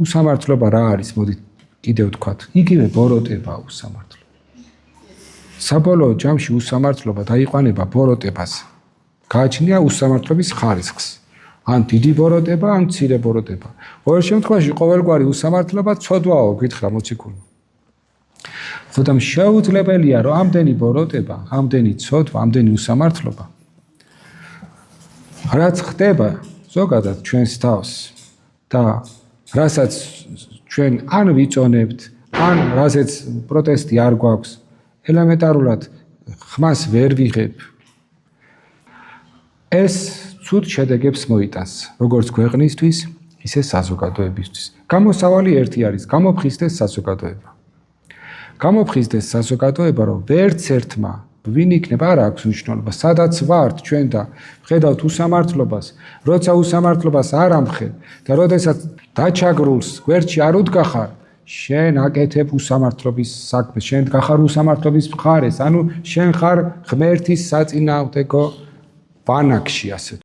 უსამართლობა რა არის, მოდით კიდევ ვთქვათ, იგივე ბოროტებაა უსამართლობა. საბოლოო ჯამში უსამართლობა დაიყვანება ბოროტებას. გააჩნია უსამართლობის ხარისხს. ან დიდი ბოროტება, ან მცირე ბოროტება. ყოველ შემთხვევაში ყოველგვარი უსამართლობა ცოდვაო, გითხრა მოციქული. ხოდამ შეუძლებელია, რომ ამდენი ბოროტება, ამდენი ცოდვა, ამდენი უსამართლობა რაც ხდება ზოგადად ჩვენს თავს და რასაც ჩვენ ან ვიწონებთ, ან რასაც პროტესტი არ გვაქვს, ელემენტარულად ხმას ვერ ვიღებ. ეს ცუდ შედეგებს მოიტანს, როგორც ქვეყნისთვის, ისე საზოგადოებისთვის. გამოსავალი ერთი არის, გამოფხიზდეს საზოგადოება. გამოფხიზდეს საზოგადოება, რომ ვერც ერთმა ვინ იქნება არ აქვს მნიშვნელობა, სადაც ვართ ჩვენ და ვხედავთ უსამართლობას, როცა უსამართლობას არ ამხელ და როდესაც დაჩაგრულს გვერდში არ უდგახარ, შენ აკეთებ უსამართლობის საქმეს, შენ გახარ უსამართლობის მხარეს, ანუ შენ ხარ ღმერთის საწინააღმდეგო ბანაკში, ასე